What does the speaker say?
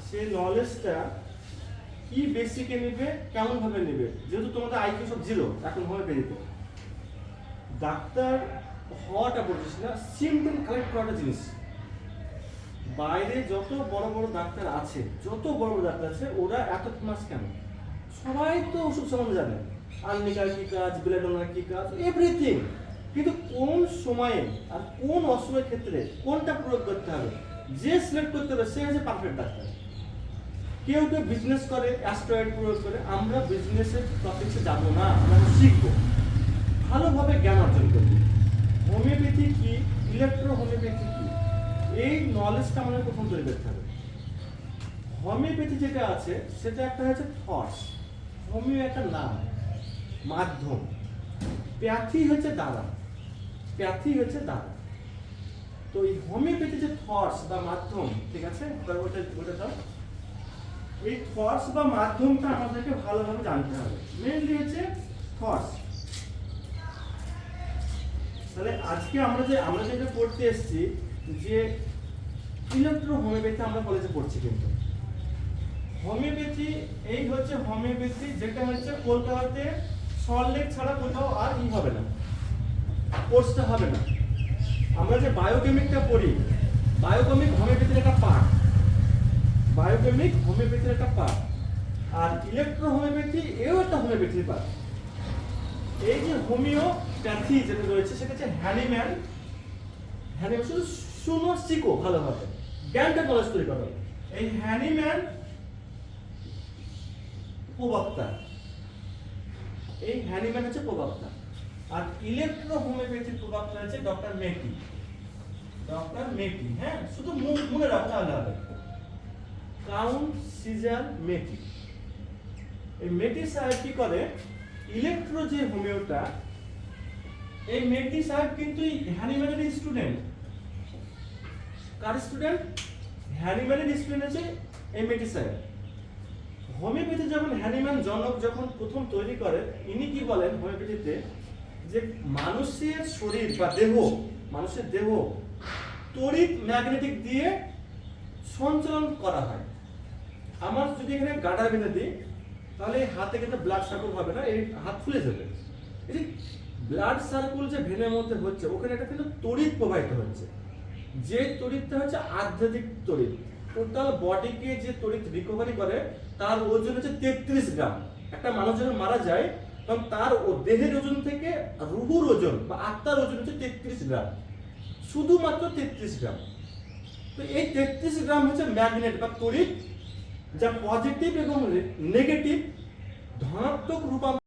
সেই নলেজটা কি বেসিকে নেবে, কেমন ভাবে নেবে। যেহেতু তোমাদের আইকিউ সব জিরো এখন হোমিওপ্যাথিতে, ডাক্তার হওয়াটা বলছিস না, সিমটম কালেক্ট করাটা জিনিস। বাইরে যত বড় বড় ডাক্তার আছে, ওরা এত ফেমাস কেন? সবাই তো ওষুধ সম্বন্ধে জানে, আর্নিকার কি কাজ, বেলাডোনার কি কাজ, এভরিথিং। কিন্তু কোন সময়ে আর কোন অসময়ের ক্ষেত্রে কোনটা প্রয়োগ করতে হবে, যে সিলেক্ট করতে হবে সে হচ্ছে পারফেক্ট ডাক্তার। কেউ কেউ বিজনেস করে, অ্যাস্ট্রয়েড প্রয়োগ করে। আমরা বিজনেসের টপিক্সে যাব না, আমরা শিখবো, ভালোভাবে জ্ঞান অর্জন করব। হোমিওপ্যাথি কি, ইলেকট্রো হোমিওপ্যাথি কি, এই নলেজটা আমাদের প্রথম তৈরি করতে হবে। হোমিওপ্যাথি যেটা আছে সেটা একটা হচ্ছে থটস, হোমিও একটা নাম, মাধ্যম, প্যাথি হচ্ছে দ্বারা, তো এই হোমিওপ্যাথি যে থটস বা মাধ্যম, ঠিক আছে, ওটা দাও। এই থটস বা মাধ্যমটা আমাদেরকে ভালোভাবে জানতে হবে। মেইনলি হচ্ছে থটস। তাহলে আজকে আমরা যেটা পড়তে এসেছি যে ইলেকট্রো হোমিওপ্যাথি আমরা কলেজে পড়ছি, কিন্তু হোমিওপ্যাথি এই হচ্ছে হোমিওপ্যাথি যেটা হচ্ছে কলকাতাতে সল্টলেক ছাড়া কোথাও আর হবে না, কোর্সটা হবে না। আমরা যে বায়োকেমিকটা পড়ি, বায়োকেমিক হোমিওপ্যাথির একটা পার্ট, আর ইলেকট্রো হোমিওপ্যাথি এও একটা হোমিওপ্যাথির পার্ট। এই যে হোমিওপ্যাথি যেটা রয়েছে সেটা হচ্ছে হ্যানিম্যান, শুধু শুনো, শিখো ভালোভাবে, জ্ঞানটা নলেজ তৈরি করো। এই হ্যানিম্যান প্রবক্তা, আর ইলেকট্রো হোমিওপ্যাথির প্রবক্তা হচ্ছে ডক্টর মেটি। হ্যাঁ, শুধু মনে রাখতে হবে, কাউন্ট সিজার মেটি। এই মেটি সাহেব কি করে, ইলেকট্রো যে হোমিওটা, এই মেটি সাহেব কিন্তু হ্যানিম্যানের স্টুডেন্ট। কার স্টুডেন্ট? হ্যানিম্যানের স্টুডেন্ট আছে এই মেটি সাহেব। হোমিওপ্যাথি যখন হ্যানিম্যান জনক যখন প্রথম তৈরি করে, ইনি কি বলেন হোমিওপ্যাথিতে, যে মানুষের শরীর বা মানুষের দেহ তড়িৎ ম্যাগনেটিক দিয়ে সঞ্চালন করা হয়। আমার যদি এখানে গাডার বেঁধে দিই, তাহলে হাতে কিন্তু ব্লাড সার্কুল হবে না, এই হাত ফুলে যাবে। এই ব্লাড সার্কুল যে ভেনের মধ্যে হচ্ছে, ওখানে একটা কিন্তু তড়িৎ প্রবাহিত হচ্ছে, যে তড়িৎটা হচ্ছে আধ্যাত্মিক তড়িৎ। টোটাল বডিকে যে তড়িৎ রিকভারি করে, তার ওজন হচ্ছে 33 গ্রাম। একটা মানুষ যখন মারা যায়, তখন তার দেহের ওজন থেকে রুহুর ওজন বা আত্মার ওজন হচ্ছে 33 গ্রাম, শুধুমাত্র 33 গ্রাম। তো এই 33 গ্রাম হচ্ছে ম্যাগনেট বা তড়িৎ, যা পজিটিভ এবং নেগেটিভ ধনাত্মক রূপান্তর